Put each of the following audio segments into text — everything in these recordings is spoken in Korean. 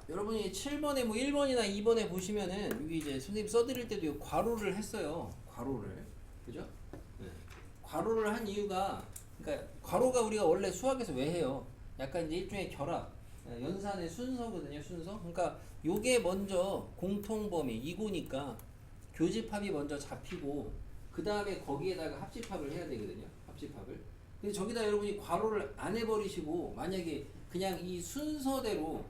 여러분이 7번에 뭐 1번이나 2번에 보시면은 여기 이제 선생님 써드릴 때도 이 괄호를 했어요. 괄호를. 그죠? 네. 괄호를 한 이유가 그러니까 괄호가 우리가 원래 수학에서 왜 해요? 약간 이제 일종의 결합, 연산의 순서거든요. 순서. 그러니까 요게 먼저 공통범위 이고니까 교집합이 먼저 잡히고 그 다음에 거기에다가 합집합을 해야 되거든요. 합집합을. 근데 저기다 여러분이 괄호를 안 해버리시고 만약에 그냥 이 순서대로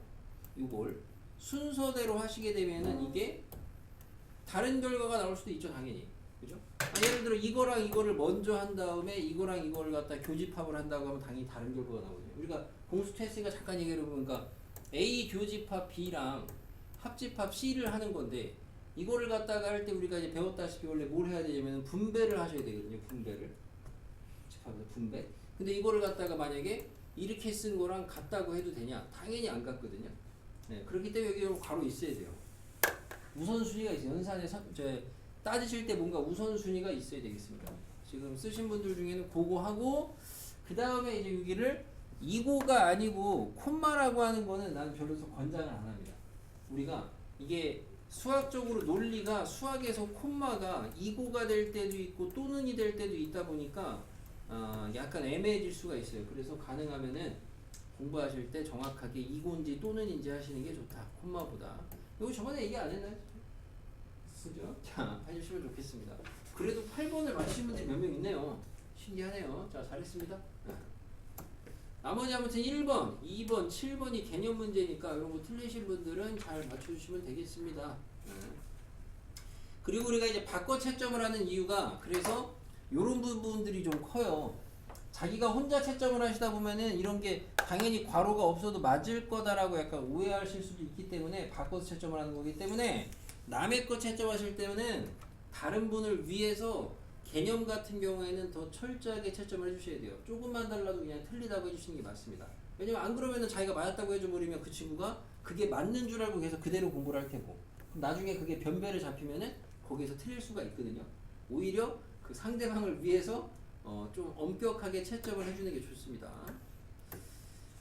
이걸 순서대로 하시게 되면은 이게 다른 결과가 나올 수도 있죠, 당연히. 그죠? 예를 들어 이거랑 이거를 먼저 한 다음에 이거랑 이거를 갖다 교집합을 한다고 하면 당연히 다른 결과가 나오거든요. 우리가 공수 했으니까 잠깐 얘기해 보니까 A 교집합 B랑 합집합 C를 하는 건데 이거를 갖다가 할 때 우리가 이제 배웠다시피 원래 뭘 해야 되냐면 분배를 하셔야 되거든요. 분배를. 집합에서 분배. 근데 이거를 갖다가 만약에 이렇게 쓴 거랑 같다고 해도 되냐? 당연히 안 같거든요. 네, 그렇기 때문에 여기 괄호 있어야 돼요. 우선순위가 있어요. 연산에 따지실 때 뭔가 우선순위가 있어야 되겠습니다. 지금 쓰신 분들 중에는 그거 하고 그 다음에 이제 여기를 이고가 아니고 콤마라고 하는 거는 나는 별로 권장을 안 합니다. 우리가 이게 수학적으로 논리가 수학에서 콤마가 이고가 될 때도 있고 또는이 될 때도 있다 보니까 약간 애매해질 수가 있어요. 그래서 가능하면은 공부하실 때 정확하게 이고인지 또는인지 하시는 게 좋다. 콤마보다. 이거 저번에 얘기 안 했나요? 그죠? 자, 해주시면 좋겠습니다. 그래도 8번을 맞히신 분들이 몇 명 있네요. 신기하네요. 자, 잘했습니다. 나머지 아무튼 1번, 2번, 7번이 개념 문제니까 이런 거 틀리신 분들은 잘 맞춰주시면 되겠습니다. 그리고 우리가 이제 바꿔 채점을 하는 이유가 그래서 이런 부분들이 좀 커요. 자기가 혼자 채점을 하시다 보면은 이런 게 당연히 괄호가 없어도 맞을 거다라고 약간 오해하실 수도 있기 때문에 바꿔서 채점을 하는 거기 때문에 남의 거 채점하실 때는 다른 분을 위해서 개념 같은 경우에는 더 철저하게 채점을 해주셔야 돼요. 조금만 달라도 그냥 틀리다고 해주시는 게 맞습니다. 왜냐면 안 그러면은 자기가 맞았다고 해줘버리면 그 친구가 그게 맞는 줄 알고 계속 그대로 공부를 할 테고 그럼 나중에 그게 변별을 잡히면은 거기서 틀릴 수가 있거든요. 오히려 그 상대방을 위해서 좀 엄격하게 채점을 해주는 게 좋습니다.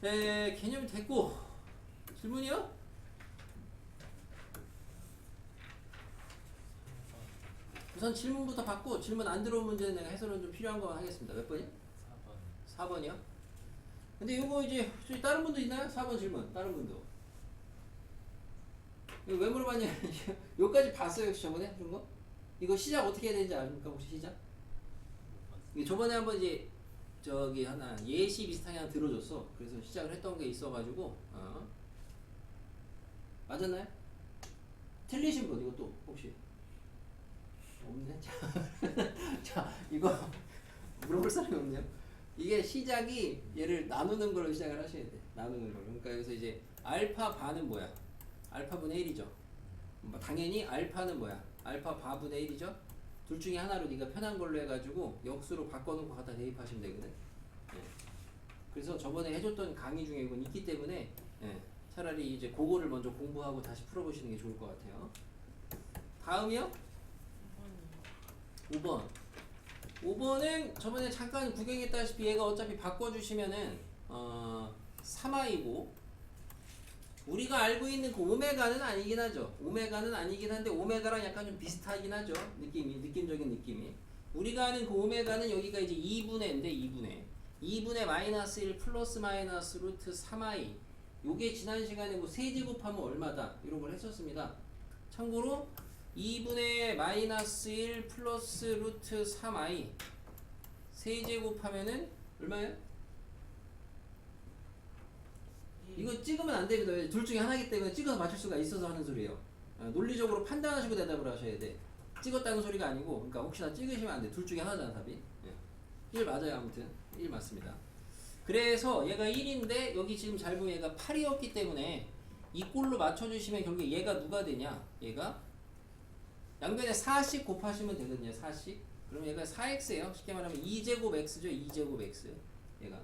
네, 개념이 됐고 질문이요? 우선 질문부터 받고 질문 안 들어온 문제는 내가 해설은 좀 필요한 거 하겠습니다. 몇 번이요? 4번. 4번이요? 근데 이거 이제 저희 다른 분도 있나요? 4번 질문 다른 분도 이거 왜 물어봤냐 여기까지 봤어요 혹시 저번에 해준 거? 이거 시작 어떻게 해야 되는지 아십니까 혹시 시작? 이게 저번에 한번 이제 저기 하나 예시 비슷하게 하나 들어줬어. 그래서 시작을 했던 게 있어가지고 맞았나요? 틀리신 분 이것도 혹시 없네. 자 이거 물어볼 사람이 없네요. 이게 시작이 얘를 나누는 걸로 시작을 하셔야 돼. 나누는 걸로. 그러니까 여기서 이제 알파 바는 뭐야? 알파분의 1이죠. 당연히 알파는 뭐야? 알파 바분의 1이죠. 둘 중에 하나로 네가 편한 걸로 해가지고 역수로 바꿔놓고 갖다 대입하시면 되거든. 예. 그래서 저번에 해줬던 강의 중에 이건 있기 때문에 차라리 이제 그거를 먼저 공부하고 다시 풀어보시는 게 좋을 것 같아요. 다음이요? 5번. 5번은 저번에 잠깐 구경했다시피 얘가 어차피 바꿔주시면은 3i고 우리가 알고 있는 그 오메가는 아니긴 하죠. 오메가는 아니긴 한데 오메가랑 약간 좀 비슷하긴 하죠. 느낌적인 느낌이. 우리가 아는 그 오메가는 여기가 이제 2분의인데 2분의 마이너스 1 플러스 마이너스 루트 3i. 요게 지난 시간에 뭐 세제곱하면 얼마다 이런 걸 했었습니다. 참고로 2분의 마이너스 1 플러스 루트 3i 세제곱하면은 얼마예요? 이거 찍으면 안 됩니다. 둘 중에 하나이기 때문에 찍어서 맞출 수가 있어서 하는 소리예요. 논리적으로 판단하시고 대답을 하셔야 돼. 찍었다는 소리가 아니고, 그러니까 혹시나 찍으시면 안 돼. 둘 중에 하나잖아, 답이. 1 맞아요, 아무튼. 1 맞습니다. 그래서 얘가 1인데, 여기 지금 잘 보면 얘가 8이었기 때문에 이 꼴로 맞춰주시면 결국 얘가 누가 되냐? 얘가 양변에 4씩 곱하시면 되거든요, 4씩. 그럼 얘가 4x예요. 쉽게 말하면 2제곱 x죠, 2제곱 x. 얘가.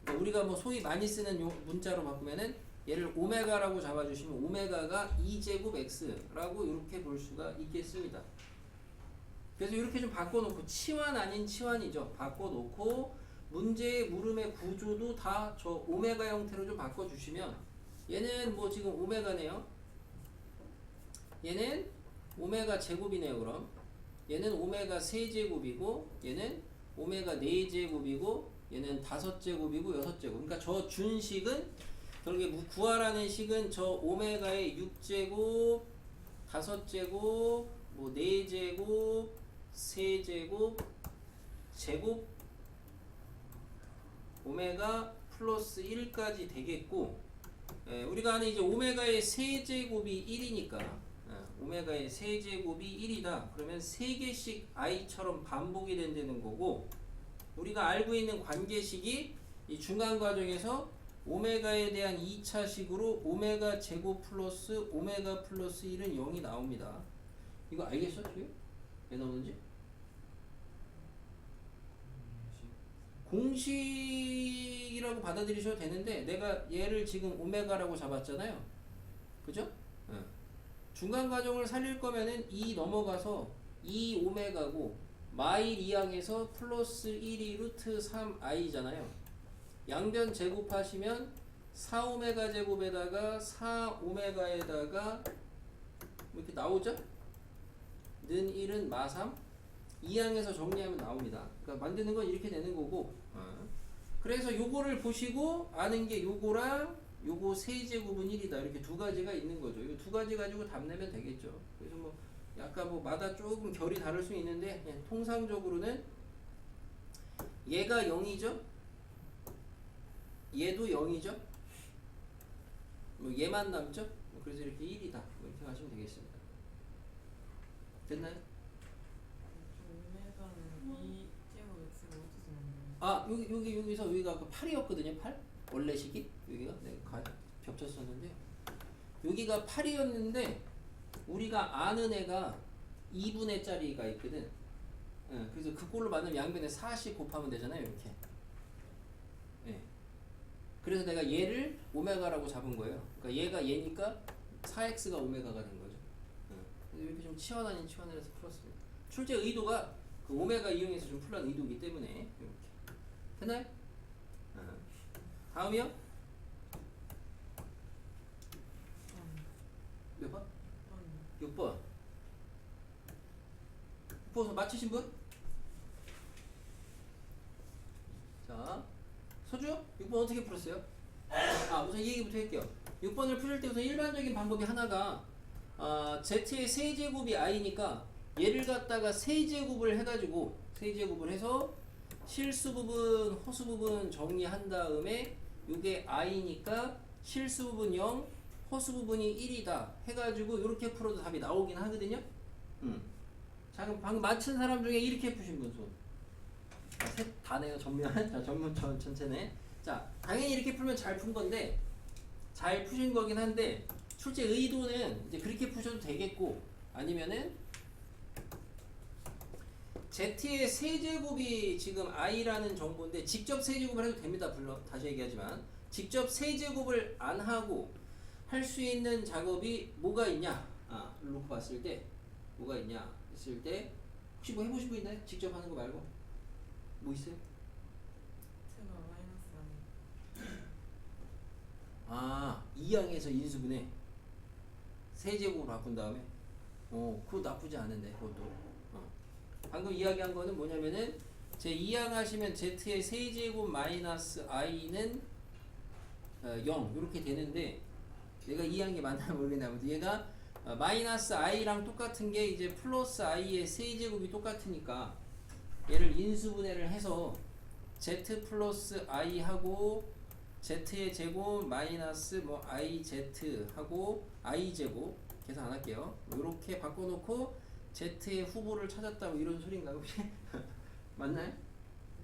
그러니까 우리가 뭐 소위 많이 쓰는 요 문자로 바꾸면은 얘를 오메가라고 잡아주시면 오메가가 2제곱 x라고 이렇게 볼 수가 있겠습니다. 그래서 이렇게 좀 바꿔놓고 치환 아닌 치환이죠. 바꿔놓고 문제의 물음의 구조도 다 저 오메가 형태로 좀 바꿔주시면 얘는 뭐 지금 오메가네요. 얘는 오메가 제곱이네요. 그럼 얘는 오메가 세제곱이고 얘는 오메가 4제곱이고 얘는 5제곱이고 6제곱. 그러니까 저 준식은 결국에 구하라는 식은 저 오메가의 6제곱 5제곱 뭐 4제곱 3제곱 제곱 오메가 플러스 1까지 되겠고, 우리가 아는 이제 오메가의 세제곱이 1이니까 오메가의 세제곱이 1이다. 그러면 3개씩 i처럼 반복이 된다는 거고, 우리가 알고 있는 관계식이 이 중간 과정에서 오메가에 대한 2차식으로 오메가 제곱 플러스 오메가 플러스 1은 0이 나옵니다. 이거 알겠어? 왜 나오는지? 공식이라고 받아들이셔도 되는데 내가 얘를 지금 오메가라고 잡았잖아요. 그죠? 중간 과정을 살릴 거면은 2 넘어가서 2 오메가고 마일 2항에서 플러스 1이 루트 3i잖아요. 양변 제곱하시면 4 오메가 제곱에다가 4 오메가에다가 뭐 이렇게 나오죠? 는 1은 마3 2항에서 정리하면 나옵니다. 그러니까 만드는 건 이렇게 되는 거고, 그래서 요거를 보시고 아는 게 요거랑 요거 세제곱은 1이다. 이렇게 두 가지가 있는 거죠. 이 두 가지 가지고 답 내면 되겠죠. 그래서 뭐 약간 뭐 마다 조금 결이 다를 수 있는데 그냥 통상적으로는 얘가 0이죠. 얘도 0이죠. 뭐 얘만 남죠. 그래서 이렇게 1이다. 뭐 이렇게 하시면 되겠습니다. 됐나요? 아 여기서 여기가 8이었거든요. 8 원래 식이 여기가 내가 겹쳤었는데 여기가 8이었는데 우리가 아는 애가 2분의 짜리가 있거든. 그래서 그꼴로 만나면 양변에 4씩 곱하면 되잖아요. 이렇게. 그래서 내가 얘를 오메가라고 잡은 거예요. 그러니까 얘가 얘니까 4x가 오메가가 된 거죠. 이렇게 좀 치환 아닌 치환을 해서 풀었습니다. 출제 의도가 그 오메가 이용해서 좀 풀란 의도이기 때문에 이렇게. 됐나요? 다음이요? 몇 번? 6번. 6번 맞히신 분? 자, 서주 6번 어떻게 풀었어요? 우선 이 얘기부터 할게요. 6번을 풀 때 우선 일반적인 방법이 하나가 z의 세제곱이 i니까 얘를 갖다가 세제곱을 해가지고 세제곱을 해서 실수 부분, 허수 부분 정리한 다음에 이게 i니까 실수 부분 0, 허수 부분이 1이다 해가지고 이렇게 풀어도 답이 나오긴 하거든요. 자, 그럼 방금 맞춘 사람 중에 이렇게 푸신 분 손. 셋 다네요. 전면. 자, 전문 전체네. 자, 당연히 이렇게 풀면 잘 푼 건데 잘 푸신 거긴 한데 출제 의도는 이제 그렇게 푸셔도 되겠고 아니면은 z의 세제곱이 지금 i라는 정보인데 직접 세제곱을 해도 됩니다. 물론 다시 얘기하지만 직접 세제곱을 안 하고 할 수 있는 작업이 뭐가 있냐? 놓고 봤을 때 뭐가 있냐 했을 때 혹시 뭐 해보신 분 있나요? 직접 하는 거 말고 뭐 있어요? 제가 2항에서 인수분해 세제곱으로 바꾼 다음에 그거 나쁘지 않은데 그것도 방금 이야기한 거는 뭐냐면은 제 2항 하시면 z의 세제곱 마이너스 i는 0 이렇게 되는데 얘가 2항이 맞나 모르겠나 보다. 얘가 마이너스 i랑 똑같은 게 이제 플러스 i의 세제곱이 똑같으니까 얘를 인수분해를 해서 z 플러스 i 하고 z의 제곱 마이너스 뭐 iz 하고 i 제곱 계산 안 할게요. 이렇게 바꿔놓고 z의 후보를 찾았다고 이런 소린가 혹시? 맞나요?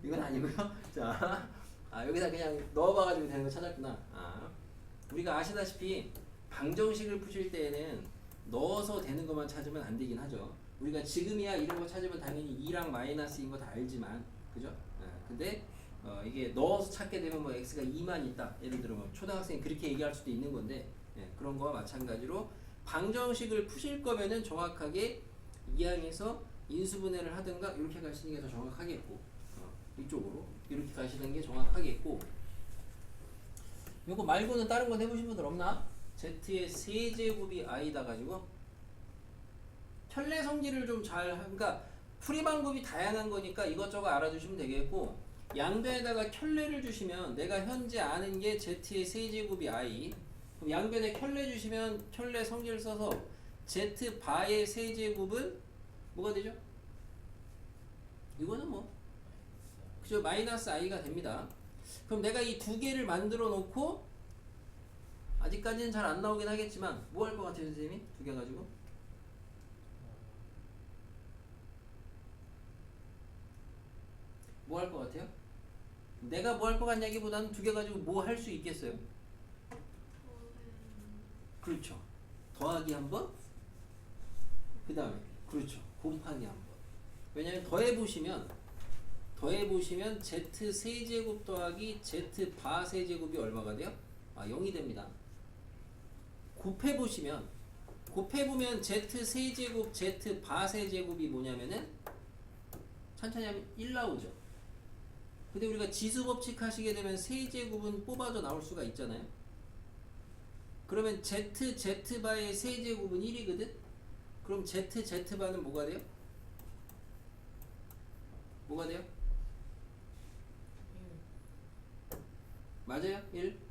이건 아니고요. 자, 여기다 그냥 넣어봐가지고 되는 거 찾았구나. 우리가 아시다시피 방정식을 푸실 때에는 넣어서 되는 것만 찾으면 안 되긴 하죠. 우리가 지금이야 이런 거 찾으면 당연히 2랑 마이너스인 거 다 알지만, 그죠? 근데 이게 넣어서 찾게 되면 뭐 x가 2만 있다. 예를 들어 뭐 초등학생이 그렇게 얘기할 수도 있는 건데, 그런 거와 마찬가지로 방정식을 푸실 거면은 정확하게 2항에서 인수분해를 하든가 이렇게 가시는 게 더 정확하겠고, 이쪽으로 이렇게 가시는 게 정확하겠고, 요거 말고는 다른 건 해보신 분들 없나? Z의 세제곱이 I다 가지고 켤레 성질을 좀 잘, 그러니까 풀이 방법이 다양한 거니까 이것저것 알아두시면 되겠고, 양변에다가 켤레를 주시면 내가 현재 아는 게 Z의 세제곱이 I, 그럼 양변에 켤레 주시면 켤레 성질을 써서 Z 바의 세제곱은 뭐가 되죠? 이거는 뭐 그죠? 마이너스 I가 됩니다. 그럼 내가 이 두 개를 만들어 놓고, 아직까지는 잘 안 나오긴 하겠지만 뭐 할 것 같아요 선생님이? 두 개 가지고 뭐 할 것 같아요? 내가 뭐 할 것 같냐기보다는 두 개 가지고 뭐 할 수 있겠어요? 그렇죠. 더하기 한 번, 그 다음에 그렇죠. 곱하기 한 번. 왜냐면 더해보시면 Z 세제곱 더하기 Z 바 세제곱이 얼마가 돼요? 0이 됩니다. 곱해보면 Z 세제곱 Z 바 세제곱이 뭐냐면은 천천히 하면 1 나오죠. 근데 우리가 지수법칙 하시게 되면 세제곱은 뽑아져 나올 수가 있잖아요. 그러면 Z바의 세제곱은 1이거든? 그럼 Z바는 뭐가 돼요? 뭐가 돼요? 맞아요? 1?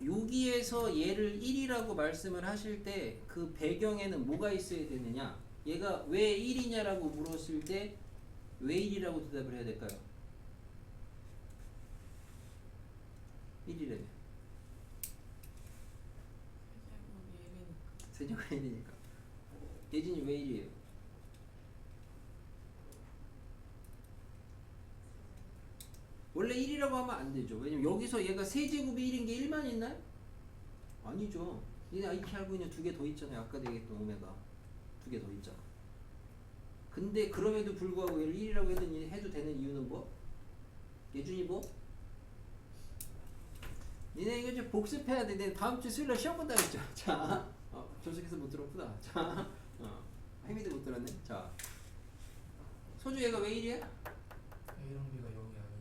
여기에서 얘를 1이라고 말씀을 하실 때 그 배경에는 뭐가 있어야 되느냐? 얘가 왜 1이냐라고 물었을 때 왜 1이라고 대답을 해야 될까요? 1이래요. 세제곱 1이니까. 예진이 왜 1이에요? 원래 1이라고 하면 안 되죠. 왜냐면 여기서 얘가 세제곱이 1인 게 1만 있나요? 아니죠. 얘네 이렇게 알고 있는 두 개 더 있잖아요. 아까 얘기했던 오메가. 두 개 더 있잖아. 근데 그럼에도 불구하고 얘를 1이라고 해도 되는 이유는 뭐? 예준이 뭐? 니네 이거 좀 복습해야 돼. 내 다음 주 수요일날 시험 본다 했죠. 자, 조석해서 못 들었구나. 자, 혜미도 못 들었네. 자, 소주 얘가 왜 1이야? A랑 B가 0이 아니고.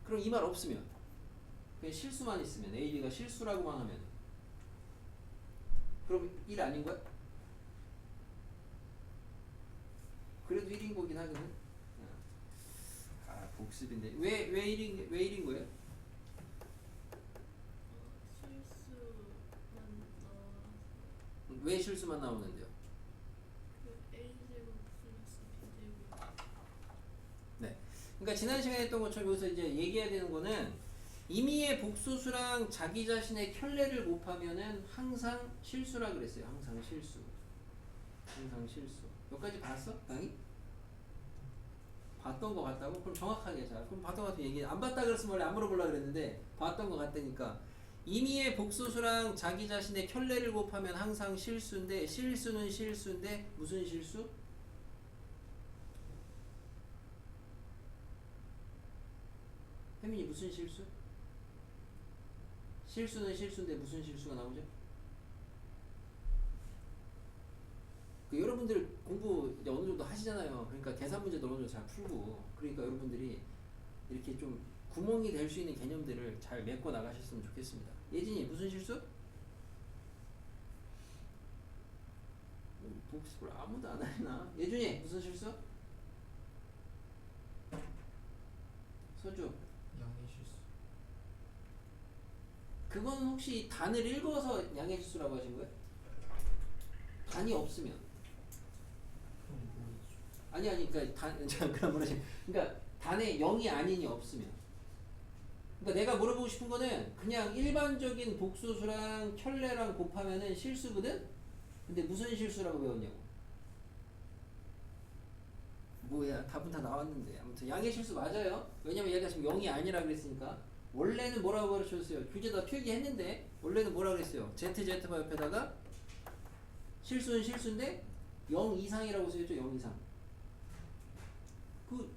그럼 이 말 없으면, 그냥 실수만 있으면, A, B가 실수라고만 하면, 그럼 1 아닌 거야? 그래도 1인 거긴 하거든. 복습인데 왜 1인 거예요? 왜 실수만 나오는데요? A제곱 플러스 B제곱. 네. 그러니까 지난 시간에 했던 것처럼 여기서 이제 얘기해야 되는 거는 임의의 복소수랑 자기 자신의 켤레를 곱하면은 항상 실수라 그랬어요. 항상 실수. 여기까지 봤어? 강의? 봤던 거 같다고? 그럼 정확하게 자. 그럼 봤던 거 같은 얘기 안 봤다 그랬으면 원래 안 물어보려고 그랬는데 봤던 거 같다니까. 임의의 복소수랑 자기 자신의 켤레를 곱하면 항상 실수인데 실수는 실수인데 무슨 실수? 혜민이 무슨 실수? 실수는 실수인데 무슨 실수가 나오죠? 여러분들 공부 이제 어느 정도 하시잖아요. 그러니까 계산 문제도 어느 정도 잘 풀고, 그러니까 여러분들이 이렇게 좀 구멍이 될 수 있는 개념들을 잘 메꿔 나가셨으면 좋겠습니다. 예진이 무슨 실수? 복습을 아무도 안 하나? 예준이 무슨 실수? 소주. 양의 실수. 그건 혹시 단을 읽어서 양의 실수라고 하신 거예요? 단이 없으면. 그럼 뭐였죠? 아니 그러니까 그럼 뭐라지? 그러니까 단에 0이 아닌이 없으면. 그러니까 내가 물어보고 싶은 거는 그냥 일반적인 복소수랑 켤레랑 곱하면은 실수거든. 근데 무슨 실수라고 배웠냐고. 뭐야 답은 다 나왔는데. 아무튼 양의 실수 맞아요. 왜냐면 얘가 지금 0이 아니라 그랬으니까. 원래는 뭐라고 가르쳐줬어요? 교재다 필기했는데 원래는 뭐라 그랬어요? ZZ바 옆에다가 실수는 실수인데 0 이상이라고 써있죠. 0 이상.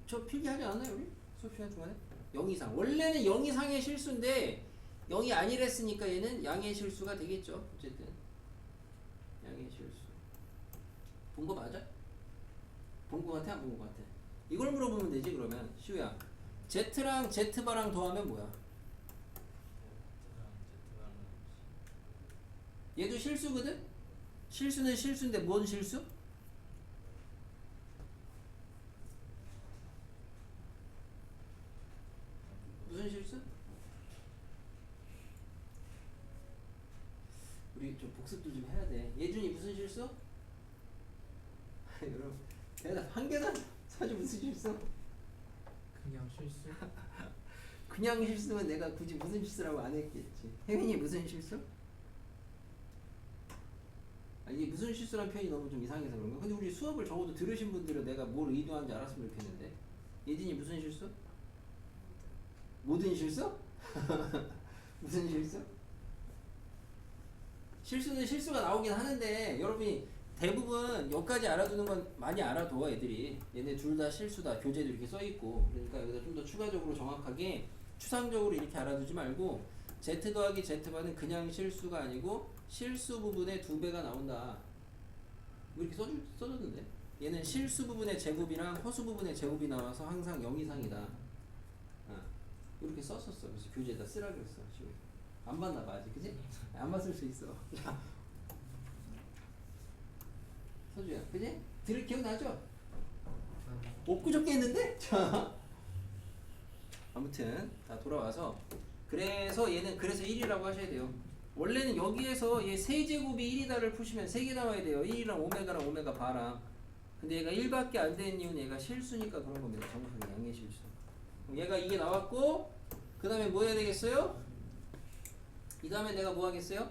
저 필기하지 않았나요 우리? 수업 시간 중간에? 0 이상. 원래는 0 이상의 실수인데 0이 아니랬으니까 얘는 양의 실수가 되겠죠. 어쨌든 양의 실수. 본 거 맞아? 본 거 같아 안 본 거 같아? 이걸 물어보면 되지 그러면 시우야. Z랑 Z바랑 더하면 뭐야? 얘도 실수거든? 실수는 실수인데 뭔 실수? 무슨 실수? 우리 좀 복습도 좀 해야 돼. 예준이 무슨 실수? 여러분 대답 한 개다. 사주 무슨 실수? 그냥 실수. 그냥 실수면 내가 굳이 무슨 실수라고 안 했겠지. 혜민이 무슨 실수? 아, 이게 무슨 실수라는 표현이 너무 좀 이상해서 그런가? 근데 우리 수업을 적어도 들으신 분들은 내가 뭘 의도하는지 알았으면 좋겠는데. 예진이 무슨 실수? 모든 실수? 무슨 실수? 실수는 실수가 나오긴 하는데 여러분이 대부분 여기까지 알아두는 건 많이 알아둬 애들이. 얘네 둘 다 실수다. 교재도 이렇게 써있고. 그러니까 여기다 좀 더 추가적으로 정확하게 추상적으로 이렇게 알아두지 말고 Z 더하기 Z바는 그냥 실수가 아니고 실수 부분의 2배가 나온다. 뭐 이렇게 써줬는데 얘는 실수 부분의 제곱이랑 허수 부분의 제곱이 나와서 항상 0 이상이다. 이렇게 썼었어. 그래서 교재에다 쓰라 그랬어. 지금 안 봤나 봐 아직 그지? 안 봤을 수 있어. 자, 서주야, 그지? 들을 기억나죠? 엊그저께 했는데? 자, 아무튼 다 돌아와서 그래서 얘는 그래서 1이라고 하셔야 돼요. 원래는 여기에서 얘 세제곱이 1이다를 푸시면 3개 나와야 돼요. 1이랑 오메가랑 오메가 바랑. 근데 얘가 1밖에 안 되는 이유는 얘가 실수니까 그런 겁니다. 정확하게 양의 실수. 얘가 이게 나왔고 그 다음에 뭐 해야 되겠어요? 이 다음에 내가 뭐 하겠어요?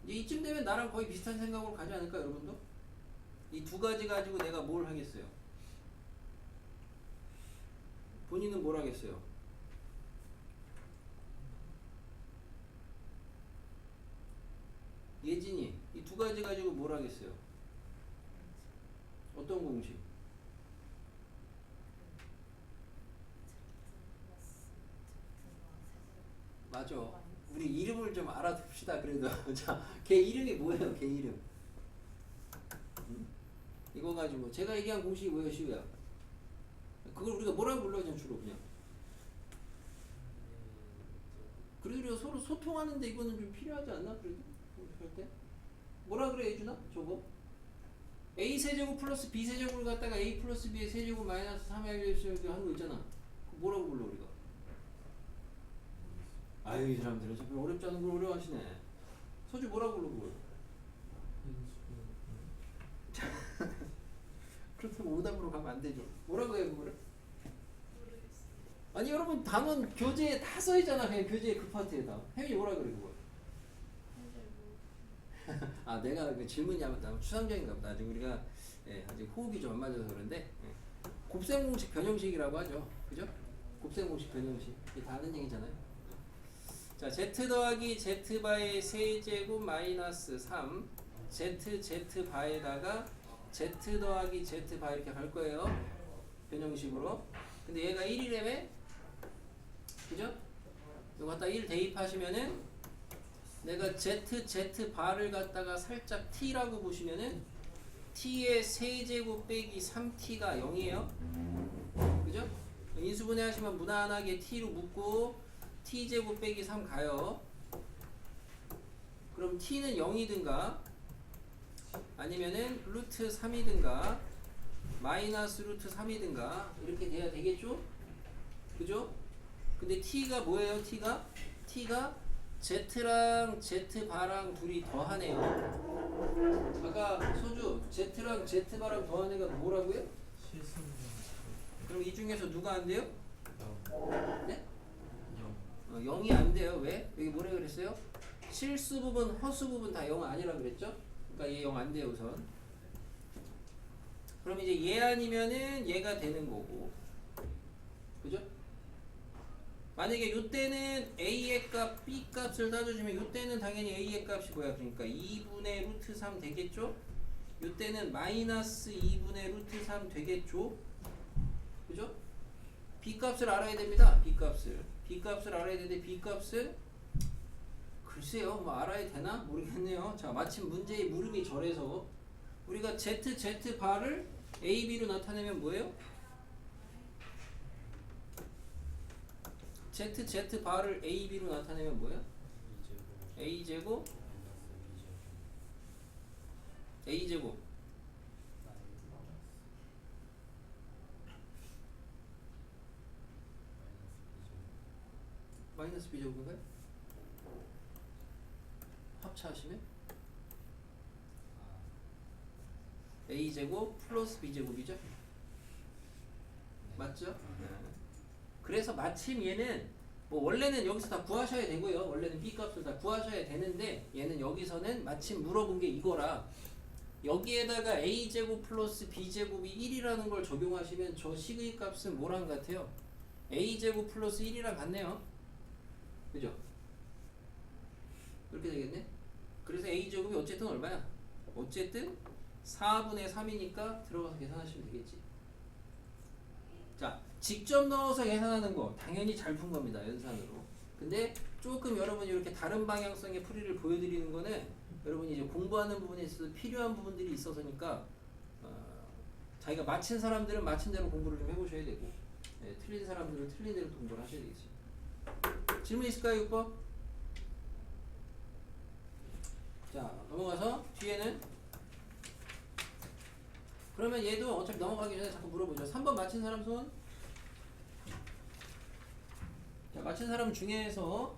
이쯤 되면 나랑 거의 비슷한 생각으로 가지 않을까 여러분도? 이 두 가지 가지고 내가 뭘 하겠어요? 본인은 뭘 하겠어요? 예진이 이 두 가지 가지고 뭘 하겠어요? 어떤 공식? 맞아. 우리 이름을 좀 알아둡시다 그래도. 자, 걔 이름이 뭐예요? 걔 이름. 응? 이거 가지고 제가 얘기한 공식이 뭐예요, 시우야? 그걸 우리가 뭐라고 불러야 주로 그냥. 그래도 우리가 서로 소통하는데 이거는 좀 필요하지 않나? 그래도 할 때. 뭐라 그래 예준아? 저거? A 세제곱 플러스 B 세제곱을 갖다가 A 플러스 B의 세제곱 마이너스 3A 하는 거 있잖아. 그거 뭐라고 불러 우리가? 아유 이 사람들은 정말 어렵지 않은 걸 어려워하시네. 서주 뭐라고 불러 그걸? 그렇다고 오답으로 가면 안 되죠. 뭐라고 해요 그거를? 모르겠어요. 아니 여러분 단원 교재에 다 써있잖아. 그냥 교재에 그 파트에다. 혜민이 뭐라 그래 그걸? 현재 아 내가 그 질문이 아마 추상적인가 보다. 아직 우리가 아직 호흡이 좀 안 맞아서 그런데 곱셈공식 변형식이라고 하죠. 그죠? 곱셈공식 변형식. 이게 다 아는 얘기잖아요. 자, Z 더하기 Z바의 세제곱 마이너스 3 ZZ바에다가 Z 더하기 Z바 이렇게 갈 거예요. 변형식으로. 근데 얘가 1이라며? 그죠? 이거 갖다 1 대입하시면은 내가 ZZ바를 갖다가 살짝 T라고 보시면은 T의 세제곱 빼기 3T가 0이에요. 그죠? 인수분해 하시면 무난하게 T로 묶고 T제곱 빼기 3 가요. 그럼 T는 0이든가 아니면은 루트 3이든가 마이너스 루트 3이든가 이렇게 돼야 되겠죠? 그죠? 근데 T가 뭐예요? T가 Z랑 Z바랑 둘이 더하네요. 아까 소주 Z랑 Z바랑 더한 애가 뭐라고요? 실수입니다. 그럼 이 중에서 누가 안 돼요? 0. 네? 0. 0이 안 돼요. 왜? 여기 뭐라 그랬어요? 실수 부분, 허수 부분 다 0 아니라 그랬죠? 그러니까 얘 0 안 돼요 우선. 그럼 이제 얘 아니면은 얘가 되는 거고. 그죠? 만약에 요때는 A의 값, B 값을 따져주면 요때는 당연히 A의 값이 뭐야? 그러니까 2분의 루트 3 되겠죠? 요때는 마이너스 2분의 루트 3 되겠죠? 그죠? B 값을 알아야 됩니다. B 값을 알아야 되는데 B 값은 글쎄요 뭐 알아야 되나? 모르겠네요. 자 마침 문제의 물음이 저래서 우리가 z 바를 ab로 나타내면 뭐예요? z 바를 ab로 나타내면 뭐예요? a제곱 a제곱 마이너스 b제곱인가요? 합차하시면 a제곱 플러스 b제곱이죠? 맞죠? 네. 그래서 마침 얘는 뭐 원래는 여기서 다 구하셔야 되고요. 원래는 b 값을 다 구하셔야 되는데 얘는 여기서는 마침 물어본 게 이거라 여기에다가 a제곱 플러스 b제곱이 1이라는 걸 적용하시면 저 식의 값은 뭐랑 같아요? a제곱 플러스 1이랑 같네요. 그죠? 그렇게 되겠네? 그래서 a제곱이 어쨌든 얼마야? 어쨌든 4분의 3이니까 들어가서 계산하시면 되겠지. 자, 직접 넣어서 계산하는 거 당연히 잘 푼 겁니다. 연산으로. 근데 조금 여러분이 이렇게 다른 방향성의 풀이를 보여드리는 거는 여러분이 이제 공부하는 부분에 있어서 필요한 부분들이 있어서니까 자기가 마친 사람들은 마친 대로 공부를 좀 해보셔야 되고 틀린 사람들은 틀린 대로 공부를 하셔야 되겠습니다. 질문 있을까요, 6번? 자, 넘어가서 뒤에는 그러면 얘도 어차피 넘어가기 전에 자꾸 물어보죠. 3번 맞힌 사람 손? 자, 맞힌 사람 중에서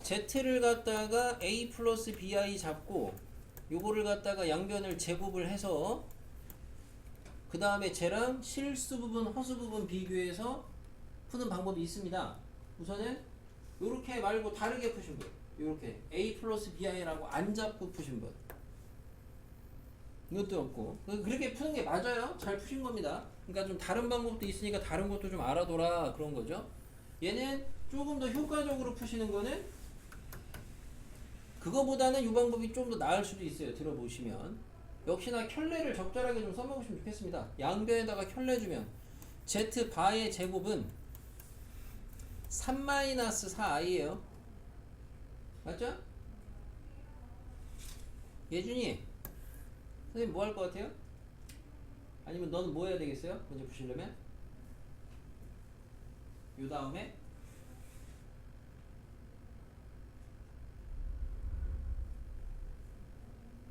Z를 갖다가 A 플러스 BI 잡고 요거를 갖다가 양변을 제곱을 해서 그 다음에 쟤랑 실수 부분, 허수 부분 비교해서 푸는 방법이 있습니다. 우선은 요렇게 말고 다르게 푸신 분, 요렇게 A 플러스 BI라고 안 잡고 푸신 분, 이것도 없고 그렇게 푸는 게 맞아요. 잘 푸신 겁니다. 그러니까 좀 다른 방법도 있으니까 다른 것도 좀 알아둬라 그런 거죠. 얘는 조금 더 효과적으로 푸시는 거는 그거보다는 이 방법이 좀 더 나을 수도 있어요. 들어보시면 역시나 켤레를 적절하게 좀 써먹으시면 좋겠습니다. 양변에다가 켤레 주면 Z 바의 제곱은 3-4i예요. 맞죠? 예준이 선생님 뭐 할 것 같아요? 아니면 너는 뭐 해야 되겠어요? 먼저 보시려면 요 다음에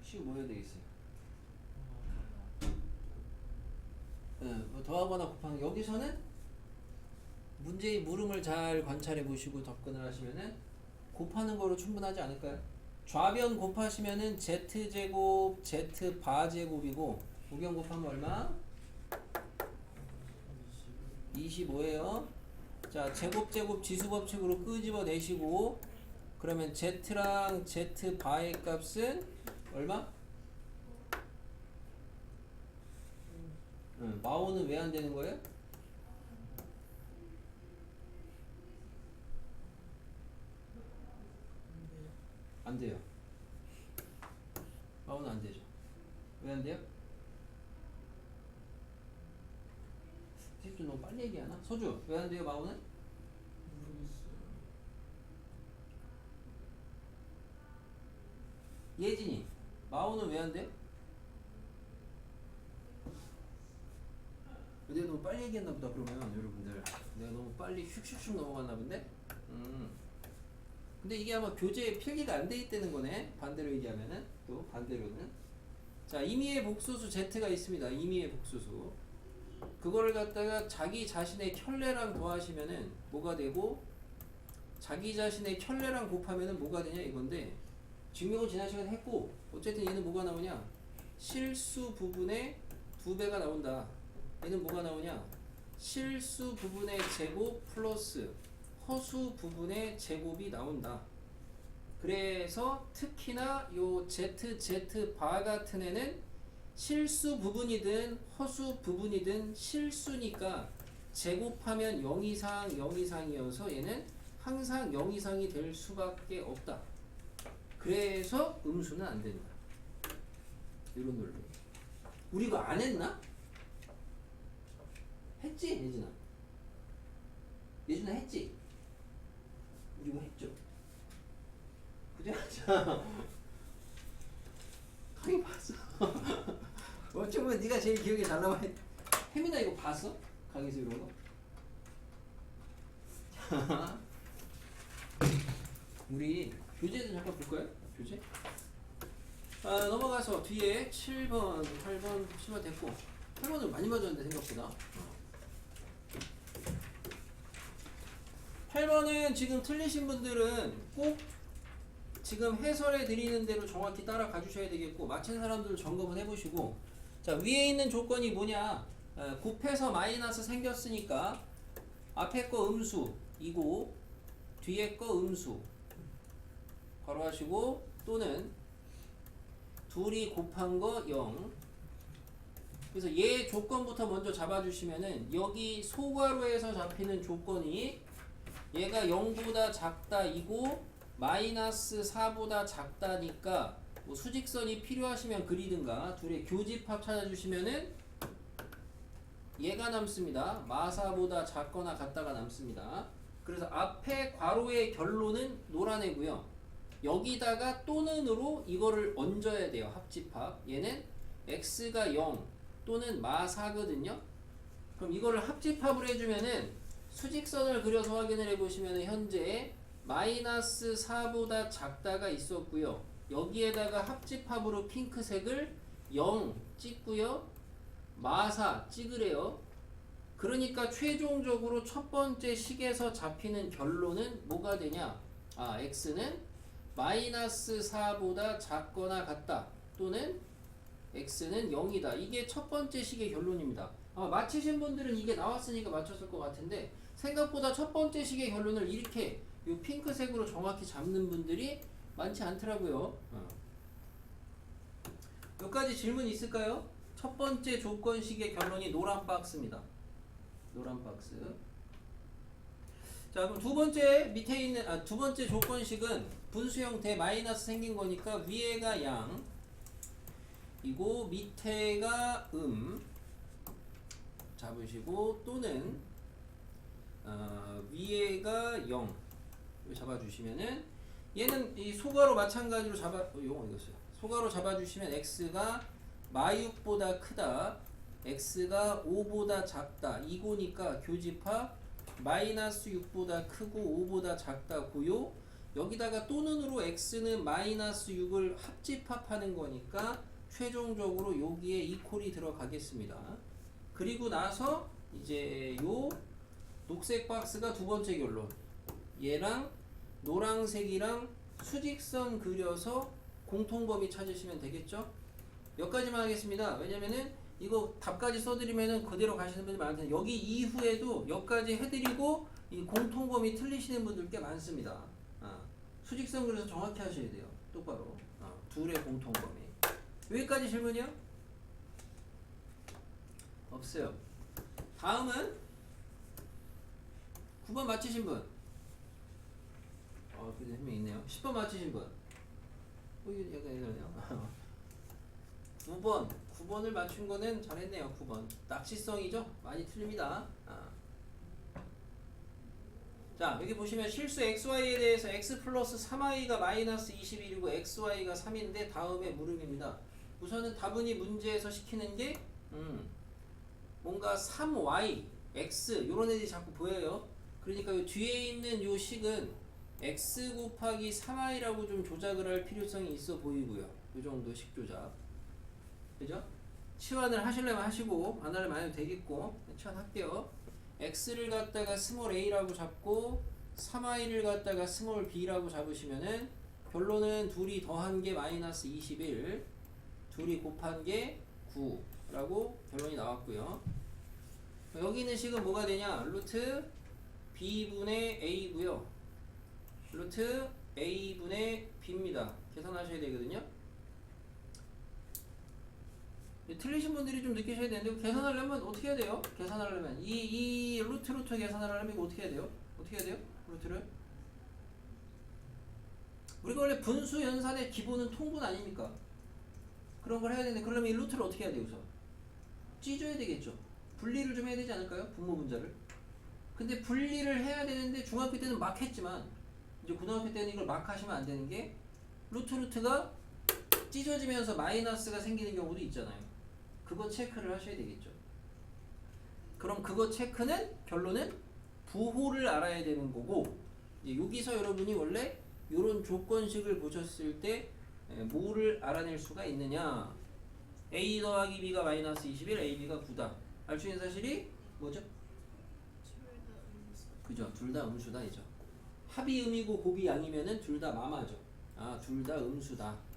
시우 뭐 해야 되겠어요? 뭐 더하거나 곱하는 여기서는 문제의 물음을 잘 관찰해 보시고 접근을 하시면은 곱하는 거로 충분하지 않을까요? 좌변 곱하시면은 z제곱 z 바제곱이고 우변 곱하면 얼마? 25예요. 자, 제곱 지수법칙으로 끄집어내시고 그러면 z랑 z 바의 값은 얼마? 마오는 왜 안 되는 거예요? 안 돼요. 마오는 안 되죠. 왜 안 돼요? 좀 너무 빨리 얘기하나? 서주 왜 안 돼요, 마오는? 모르겠어요. 예진이 마오는 왜 안 돼요? 내가 너무 빨리 얘기했나 보다. 그러면 여러분들 내가 너무 빨리 슉슉슉 넘어갔나 본데? 근데 이게 아마 교재에 필기가 안 돼 있다는 거네. 반대로 얘기하면은 또 반대로는 자, 임의의 복수수 z가 있습니다. 임의의 복수수 그거를 갖다가 자기 자신의 켤레랑 더하시면은 뭐가 되고 자기 자신의 켤레랑 곱하면은 뭐가 되냐 이건데 증명을 지난 시간에 했고 어쨌든 얘는 뭐가 나오냐 실수 부분의 2배가 나온다. 얘는 뭐가 나오냐 실수 부분의 제곱 플러스 허수 부분의 제곱이 나온다. 그래서 특히나 요 z 바 같은 애는 실수 부분이든 허수 부분이든 실수니까 제곱하면 0 이상 0 이상이어서 얘는 항상 0 이상이 될 수밖에 없다. 그래서 음수는 안 된다. 이런 논리. 우리 이거 안 했나? 했지 예진아? 예진아 했지? 우리 이거 했죠? 그죠? 자, 강의 봤어. 어쩌면 네가 제일 기억에 잘 남아. 혜민아 이거 봤어? 강의에서 이런 거? 우리 교재도 잠깐 볼까요? 교재? 넘어가서 뒤에 7번, 8번, 10번 됐고 8번을 많이 맞았는데 생각보다 8번은 지금 틀리신 분들은 꼭 지금 해설해 드리는 대로 정확히 따라가 주셔야 되겠고 맞힌 사람들 점검을 해보시고 자 위에 있는 조건이 뭐냐 곱해서 마이너스 생겼으니까 앞에 거 음수이고 뒤에 거 음수 괄호하시고 또는 둘이 곱한 거 0 그래서 얘 조건부터 먼저 잡아주시면은 여기 소괄호에서 잡히는 조건이 얘가 0보다 작다 이고 마이너스 4보다 작다니까 뭐 수직선이 필요하시면 그리든가 둘의 교집합 찾아주시면은 얘가 남습니다. 마사보다 작거나 같다가 남습니다. 그래서 앞에 괄호의 결론은 노란애고요. 여기다가 또는으로 이거를 얹어야 돼요. 합집합. 얘는 x가 0 또는 마4거든요. 그럼 이거를 합집합을 해주면은 수직선을 그려서 확인을 해보시면 현재 마이너스 4보다 작다가 있었고요. 여기에다가 합집합으로 핑크색을 0 찍고요. 마4 찍으래요. 그러니까 최종적으로 첫 번째 식에서 잡히는 결론은 뭐가 되냐? x는 마이너스 4보다 작거나 같다. 또는 x는 0이다. 이게 첫 번째 식의 결론입니다. 맞히신 분들은 이게 나왔으니까 맞췄을 것 같은데 생각보다 첫 번째 식의 결론을 이렇게 이 핑크색으로 정확히 잡는 분들이 많지 않더라고요. 여기까지 질문 있을까요? 첫 번째 조건식의 결론이 노란 박스입니다. 노란 박스. 자, 그럼 두 번째 밑에 있는 두 번째 조건식은 분수 형태 마이너스 생긴 거니까 위에가 양 이고 밑에가 잡으시고 또는 위에가 0 잡아주시면은 얘는 이 소괄호 마찬가지로 요거 이겼어요. 소괄호 잡아주시면 x가 마6보다 크다 x가 5보다 작다 이고니까 교집합 마이너스 6보다 크고 5보다 작다 고요. 여기다가 또는으로 x는 마이너스 6을 합집합하는 거니까 최종적으로 여기에 이퀄이 들어가겠습니다. 그리고 나서 이제 요 녹색 박스가 두 번째 결론. 얘랑 노란색이랑 수직선 그려서 공통범위 찾으시면 되겠죠? 여기까지만 하겠습니다. 왜냐면은 이거 답까지 써드리면은 그대로 가시는 분들 많을 텐데 여기 이후에도 여기까지 해드리고 이 공통범위 틀리시는 분들 꽤 많습니다. 수직선 그려서 정확히 하셔야 돼요. 똑바로. 둘의 공통범위. 여기까지 질문이요? 없어요. 다음은 9번 맞히신 분. 그래도 한 명 있네요. 10번 맞히신 분. 이게 약간 이러네요. 9번을 맞춘 거는 잘했네요. 9번. 낚시성이죠? 많이 틀립니다. 자, 여기 보시면 실수 xy에 대해서 x 플러스 3y가 마이너스 21이고 xy가 3인데 다음에 물음입니다. 우선은 다분히 문제에서 시키는 게 뭔가 3y, x 요런 애들이 자꾸 보여요. 그러니까 요 뒤에 있는 요 식은 x 곱하기 3y라고 좀 조작을 할 필요성이 있어 보이고요. 요 정도 식 조작. 그죠? 치환을 하시려면 하시고 안 하려면 안 해도 되겠고 치환할게요. x를 갖다가 스몰 a라고 잡고 3y를 갖다가 스몰 b라고 잡으시면은 결론은 둘이 더한 게 마이너스 21 둘이 곱한 게 9라고 결론이 나왔고요. 여기 있는 식은 뭐가 되냐? 루트 b분의 a고요. 루트 a분의 b입니다. 계산하셔야 되거든요. 틀리신 분들이 좀 느끼셔야 되는데 계산하려면 어떻게 해야 돼요? 계산하려면 이 루트 계산하려면 이거 어떻게 해야 돼요? 어떻게 해야 돼요? 루트를 우리가 원래 분수 연산의 기본은 통분 아닙니까? 그런 걸 해야 되는데 그러면 이 루트를 어떻게 해야 돼요? 우선 찢어야 되겠죠. 분리를 좀 해야 되지 않을까요? 분모 분자를. 근데 분리를 해야 되는데 중학교 때는 막 했지만 이제 고등학교 때는 이걸 막 하시면 안 되는 게 루트가 찢어지면서 마이너스가 생기는 경우도 있잖아요. 그거 체크를 하셔야 되겠죠. 그럼 그거 체크는 결론은 부호를 알아야 되는 거고, 이제 여기서 여러분이 원래 이런 조건식을 보셨을 때 뭐를 알아낼 수가 있느냐. a 더하기 b가 마이너스 21, ab가 9다. 알 수 있는 사실이 뭐죠? 둘다 음수. 그죠? 둘 다 음수다이죠. 합이 음이고 곱이 양이면은 둘 다 마마죠. 아, 둘 다 음수다.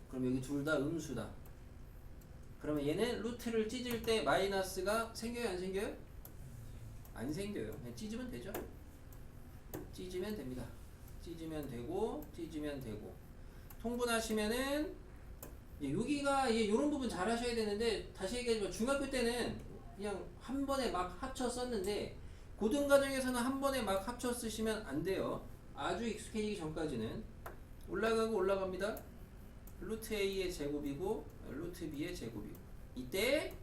그럼 여기 둘 다 음수다. 그러면 얘는 루트를 찢을 때 마이너스가 생겨요, 안 생겨요? 안 생겨요. 그냥 찢으면 되죠. 찢으면 됩니다. 찢으면 되고, 찢으면 되고. 통분하시면은 여기가 이런 부분 잘 하셔야 되는데, 다시 얘기하지만 중학교 때는 그냥 한 번에 막 합쳐 썼는데, 고등과정에서는 한 번에 막 합쳐 쓰시면 안 돼요. 아주 익숙해지기 전까지는. 올라가고 올라갑니다. 루트 A의 제곱이고 루트 B의 제곱이고, 이때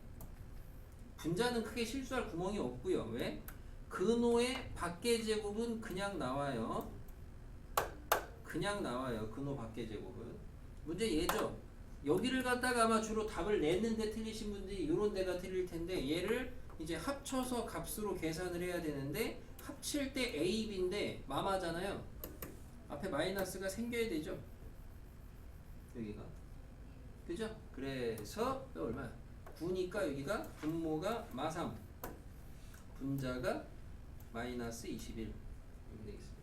분자는 크게 실수할 구멍이 없고요. 왜? 근호의 밖의 제곱은 그냥 나와요. 그냥 나와요. 근호 밖의 제곱은. 문제 얘죠. 여기를 갖다가 아마 주로 답을 냈는데 틀리신 분들이 이런 데가 틀릴 텐데, 얘를 이제 합쳐서 값으로 계산을 해야 되는데, 합칠 때 A, B인데 마마잖아요. 앞에 마이너스가 생겨야 되죠. 여기가. 그죠? 그래서 얼마야? 9니까 여기가 분모가 마3, 분자가 마이너스 21 이렇게 되겠습니다.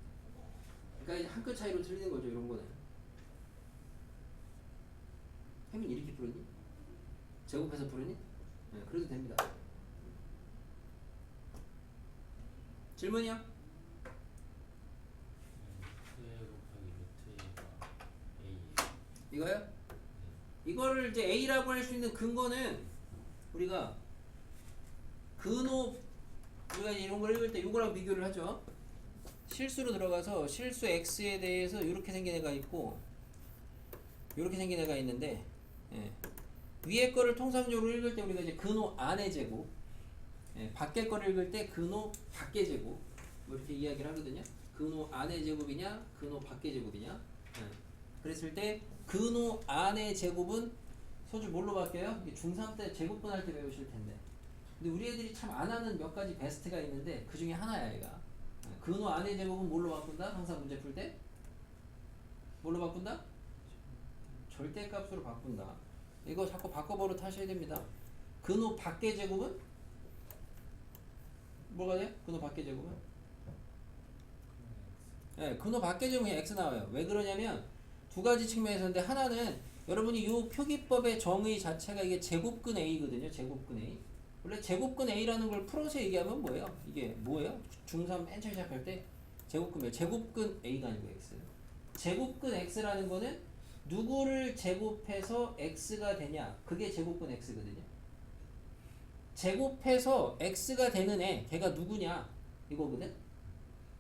그러니까 이제 한 끗 차이로 틀리는 거죠. 이런 거는. 혜민 이렇게 풀었니? 제곱해서 풀었니? 네, 그래도 됩니다. 질문이요? 이거요? 이거를 이제 A라고 할 수 있는 근거는 우리가 근호, 우리가 이런 걸 읽을 때 이거랑 비교를 하죠. 실수로 들어가서 실수 X에 대해서 이렇게 생긴 애가 있고 이렇게 생긴 애가 있는데, 예. 위에 거를 통상적으로 읽을 때 우리가 이제 근호 안의 제곱, 예. 밖에 거를 읽을 때 근호 밖의 제곱, 뭐 이렇게 이야기를 하거든요. 근호 안의 제곱이냐 근호 밖의 제곱이냐. 예. 그랬을 때 근호 안의 제곱은 소주 뭘로 바뀌어요? 중3 때 제곱분 할 때 배우실 텐데, 근데 우리 애들이 참 안 하는 몇 가지 베스트가 있는데 그 중에 하나야 얘가. 근호 안의 제곱은 뭘로 바꾼다? 항상 문제 풀 때 뭘로 바꾼다? 절대값으로 바꾼다. 이거 자꾸 바꿔버릇 하셔야 됩니다. 근호 밖의 제곱은 뭐가 돼요? 근호 밖의 제곱은? 네, 근호 밖의 제곱은 x 나와요. 왜 그러냐면 두 가지 측면에서인데, 하나는 여러분이 이 표기법의 정의 자체가 이게 제곱근 A거든요. 제곱근 A. 원래 제곱근 A라는 걸 풀어서 얘기하면 뭐예요? 이게 뭐예요? 중3 맨 처음 시작할 때 제곱근 A가 아니고 X. 제곱근 X라는 거는 누구를 제곱해서 X가 되냐, 그게 제곱근 X거든요. 제곱해서 X가 되는 애, 걔가 누구냐 이거거든.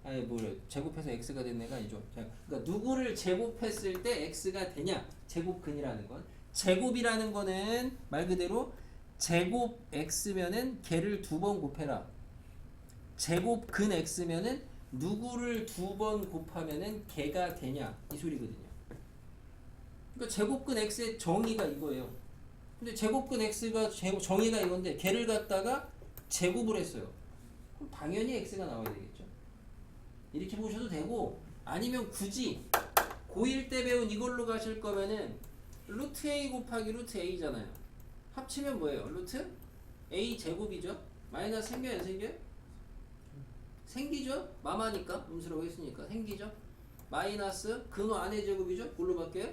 아니 뭐래, 제곱해서 X가 되는 애가 아니죠. 그러니까 누구를 제곱했을 때 X가 되냐, 제곱근이라는 건. 제곱이라는 거는 말 그대로 제곱 X면은 걔를 2번 곱해라. 제곱근 X면은 누구를 2번 곱하면은 걔가 되냐 이 소리거든요. 그러니까 제곱근 X의 정의가 이거예요. 근데 제곱근 X가 정의가 이건데 걔를 갖다가 제곱을 했어요. 그럼 당연히 X가 나와야 되겠죠. 이렇게 보셔도 되고, 아니면 굳이 고1 때 배운 이걸로 가실 거면은 루트 A 곱하기 루트 A잖아요. 합치면 뭐예요? 루트 A 제곱이죠. 마이너스 생겨요, 안 생겨요? 생기죠? 마마니까, 음수라고 했으니까 생기죠. 마이너스 근호 안의 제곱이죠. 뭘로 바뀌어요?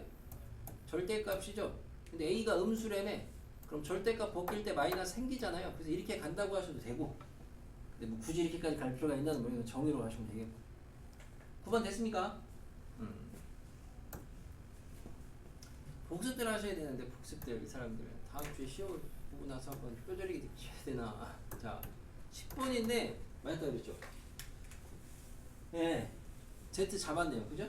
절대값이죠. 근데 A가 음수라며. 그럼 절대값 벗길 때 마이너스 생기잖아요. 그래서 이렇게 간다고 하셔도 되고, 근데 뭐 굳이 이렇게까지 갈 필요가 있나는 모르겠는데 정의로 가시면 되겠고. 9번 됐습니까? 복습들 하셔야 되는데, 복습들 이 사람들 다음 주에 시험을 보고 나서 한번 뼈저리게 느껴야 되나. 자, 10번인데 많이 떠있죠. 예, Z 잡았네요, 그죠?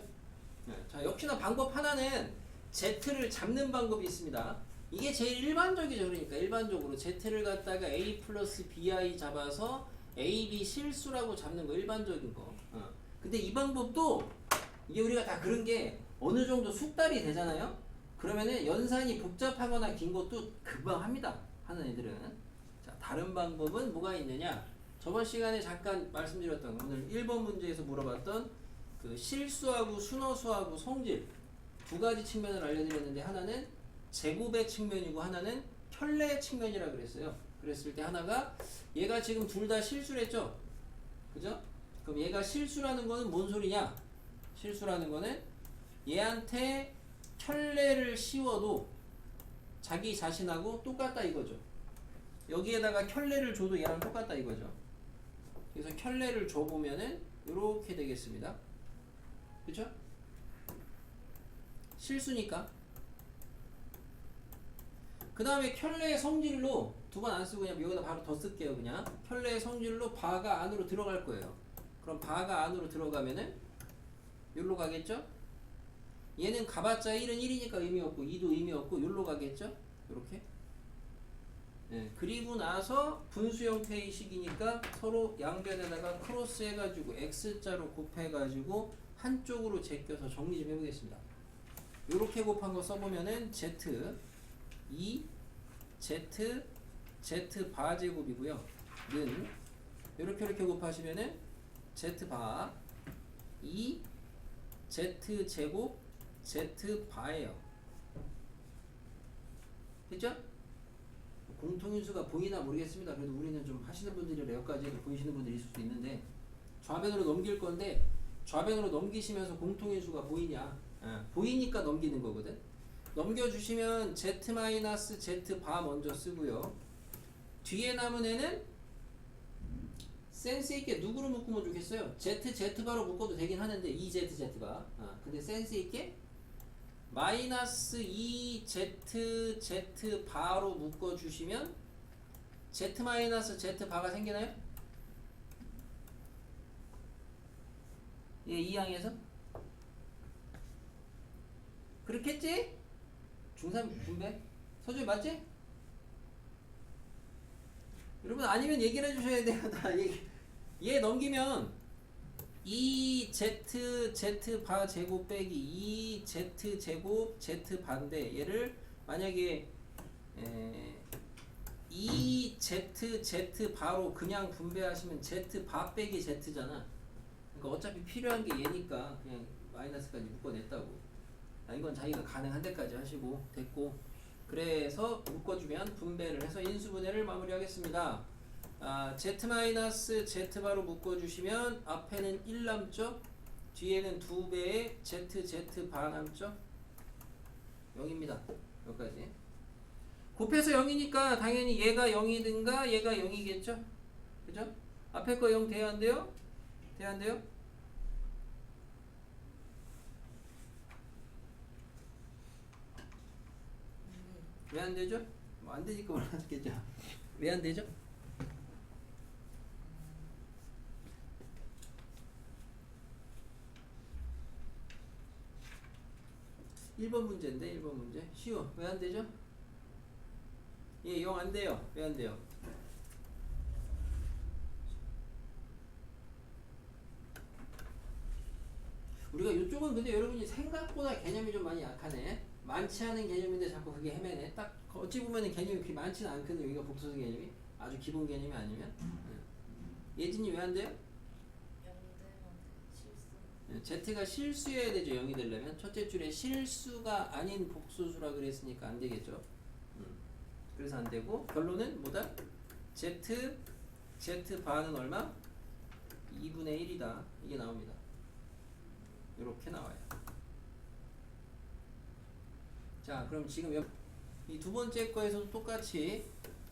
네. 자, 역시나 방법 하나는 Z를 잡는 방법이 있습니다. 이게 제일 일반적이죠. 그러니까 일반적으로 Z를 갖다가 A 플러스 BI 잡아서 AB 실수라고 잡는 거, 일반적인 거. 근데 이 방법도 이게 우리가 다 그런 게 어느 정도 숙달이 되잖아요. 그러면은 연산이 복잡하거나 긴 것도 금방 합니다. 하는 애들은. 자, 다른 방법은 뭐가 있느냐? 저번 시간에 잠깐 말씀드렸던 오늘 1번 문제에서 물어봤던 그 실수하고 순허수하고 성질 두 가지 측면을 알려드렸는데 하나는 제곱의 측면이고 하나는 켤레의 측면이라 그랬어요. 그랬을 때 하나가 얘가 지금 둘 다 실수를 했죠. 그죠? 그럼 얘가 실수라는 거는 뭔 소리냐? 실수라는 거는 얘한테 켤레를 씌워도 자기 자신하고 똑같다 이거죠. 여기에다가 켤레를 줘도 얘랑 똑같다 이거죠. 그래서 켤레를 줘보면은 이렇게 되겠습니다. 그쵸? 실수니까. 그 다음에 켤레의 성질로 두 번 안 쓰고 그냥 여기다 바로 더 쓸게요. 그냥 켤레의 성질로 바가 안으로 들어갈 거예요. 그럼 바가 안으로 들어가면은 여기로 가겠죠? 얘는 가봤자 1은 1이니까 의미 없고 2도 의미 없고 여기로 가겠죠? 이렇게. 네, 그리고 나서 분수 형태의 식이니까 서로 양변에다가 크로스 해가지고 X자로 곱해가지고 한쪽으로 제껴서 정리 좀 해보겠습니다. 이렇게 곱한 거 써보면은 Z 2 Z 바 제곱이고요. 는 이렇게 곱하시면은 Z 바 2 Z 제곱 Z 바예요. 됐죠? 공통인수가 보이나 모르겠습니다. 그래도 우리는 좀 하시는 분들이라 여기까지 보이시는 분들이 있을 수 있는데 좌변으로 넘길 건데 좌변으로 넘기시면서 공통인수가 보이냐? 보이니까 넘기는 거거든. 넘겨주시면 Z-Z 바 먼저 쓰고요. 뒤에 남은 애는 센스 있게 누구로 묶으면 좋겠어요? Z 바로 묶어도 되긴 하는데 2Z 바. 근데 센스 있게 마이너스 2Z 바로 묶어주시면 Z 마이너스 Z 바가 생기나요? 예, 이 항에서? 그렇겠지? 중3 분배? 서준이 맞지? 여러분 아니면 얘기를 해주셔야 돼요. 나 얘 넘기면 2Z 바 제곱 빼기 2Z 제곱 Z 반대 얘를 만약에 2Z 바로 그냥 분배하시면 Z 바 빼기 Z잖아. 그러니까 어차피 필요한 게 얘니까 그냥 마이너스까지 묶어냈다고. 이건 자기가 가능한 데까지 하시고 됐고, 그래서 묶어주면 분배를 해서 인수분해를 마무리하겠습니다. Z 바로 묶어주시면 앞에는 1 남죠? 뒤에는 2배의 Z 바 남죠? 0입니다. 여기까지. 곱해서 0이니까 당연히 얘가 0이든가 얘가 0이겠죠? 그죠? 앞에 거 0 돼야 안 돼요? 돼야 안 돼요? 왜 안 되죠? 뭐 안 되니까 몰랐겠죠. 왜 안 되죠? (1번) 문제인데 1번 문제 쉬워. 왜 안 되죠? 예, 0 안 돼요. 왜 안 돼요? 우리가 이쪽은 근데 여러분이 생각보다 개념이 좀 많이 약하네. 많지 않은 개념인데 자꾸 그게 헤매네. 딱 어찌 보면은 개념이 그렇게 많지는 않거든요. 여기가 복소수 개념이 아주 기본 개념이 아니면. 예진이 왜 안 돼요? Z가 실수여야 되죠. 0이 되려면 첫째 줄에 실수가 아닌 복소수라 그랬으니까 안 되겠죠. 그래서 안 되고 결론은 뭐다? Z 바는 얼마? 2분의 1이다. 이게 나옵니다. 이렇게 나와요. 자, 그럼 지금 이 두 번째 거에서도 똑같이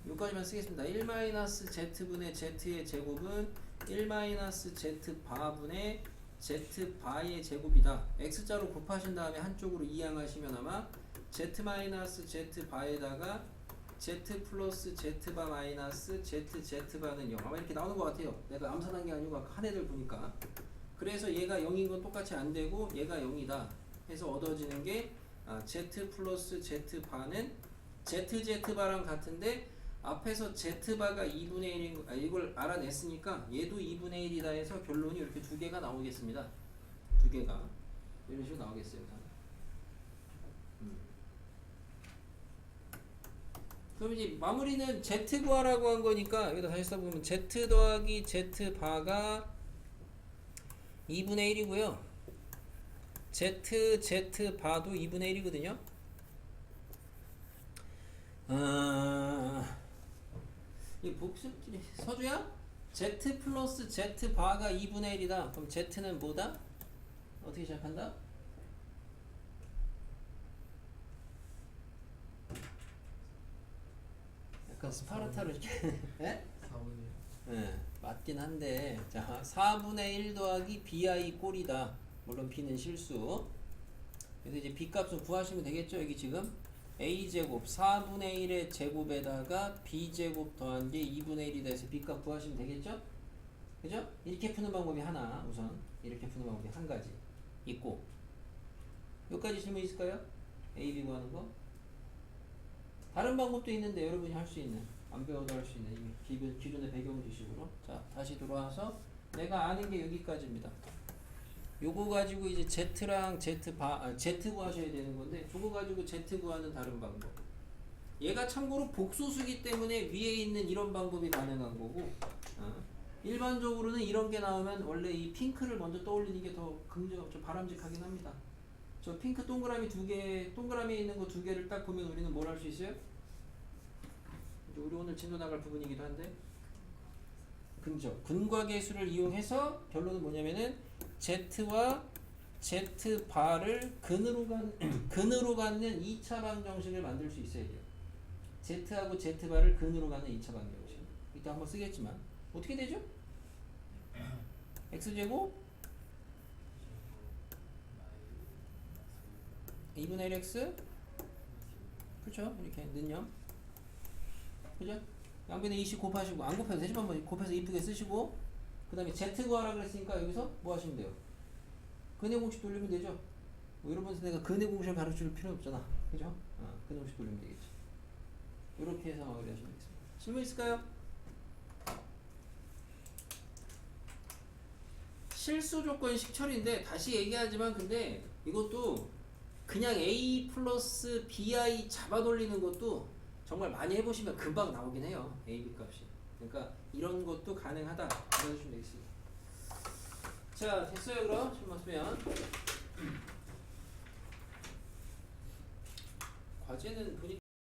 여기까지만 쓰겠습니다. 1-Z분의 Z의 제곱은 1-Z 바분의 Z 바의 제곱이다. X자로 곱하신 다음에 한쪽으로 이항하시면 아마 Z-Z 바에다가 Z 플러스 Z 바 마이너스 Z 바는 0. 아마 이렇게 나오는 것 같아요. 내가 암산한 게 아니고 아까 한 애들 보니까. 그래서 얘가 0인 건 똑같이 안 되고 얘가 0이다. 해서 얻어지는 게 Z 플러스 Z 바는 ZZ 바랑 같은데 앞에서 Z바가 2분의 1인 이걸 알아냈으니까 얘도 2분의 1이다 해서 결론이 이렇게 두 개가 나오겠습니다. 두 개가 이런 식으로 나오겠어요. 그럼 이제 마무리는 Z 구하라고 한 거니까 여기다 다시 써보면 Z 더하기 Z 바가 2분의 1이고요. Z 바도 2분의 1이거든요. 이 복습들이 서주야? Z 플러스 Z 바가 2분의 1이다. 그럼 Z는 뭐다? 어떻게 시작한다? 약간 스파르타로 이렇게 예? 4분의 네, 맞긴 한데 자 4분의 1 더하기 bi 꼴이다. 물론 b는 실수. 그래서 이제 b 값은 구하시면 되겠죠. 여기 지금 a제곱 4분의 1의 제곱에다가 b제곱 더한 게 2분의 1이 돼서 b 값 구하시면 되겠죠. 그죠? 이렇게 푸는 방법이 하나, 우선 이렇게 푸는 방법이 한 가지 있고, 여기까지 질문 있을까요? a, b 구하는 거? 다른 방법도 있는데 여러분이 할 수 있는, 안 배워도 할 수 있는 이 기존의 배경 지식으로. 자, 다시 돌아와서 내가 아는 게 여기까지입니다. 요거 가지고 이제 Z랑 Z 구하셔야 되는 건데, 저거 가지고 Z 구하는 다른 방법. 얘가 참고로 복소수기 때문에 위에 있는 이런 방법이 가능한 거고, 일반적으로는 이런 게 나오면 원래 이 핑크를 먼저 떠올리는 게 더 좀 바람직하긴 합니다. 저 핑크 동그라미 두 개, 동그라미에 있는 거 두 개를 딱 보면 우리는 뭘 할 수 있어요? 우리 오늘 진도 나갈 부분이기도 한데, 근접, 근과계수를 이용해서 결론은 뭐냐면은 Z와 Z 바를 근으로 갖는 2차 방정식을 만들 수 있어야 돼요. Z하고 Z 바를 근으로 갖는 2차 방정식. 이따 한번 쓰겠지만 어떻게 되죠? X제곱 2분의 1X 그렇죠? 이렇게 는요. 그죠? 양변에 20 곱하시고, 안 곱해도 되지만 뭐 곱해서 이쁘게 쓰시고, 그 다음에 Z 구하라 그랬으니까 여기서 뭐 하시면 돼요? 근해 공식 돌리면 되죠? 뭐 여러분한테 내가 근해 공식을 가르칠 필요 없잖아. 그죠? 근해 공식 돌리면 되겠지. 이렇게 해서 마무리 하시면 되겠습니다. 질문 있을까요? 실수 조건식 처리인데, 다시 얘기하지만 근데 이것도 그냥 A 플러스 BI 잡아 돌리는 것도 정말 많이 해보시면 금방 나오긴 해요. A, B 값이. 그러니까 이런 것도 가능하다. 이해하시면 되겠습니다. 자, 됐어요 그럼? 지금 맞으면 과제는 보니까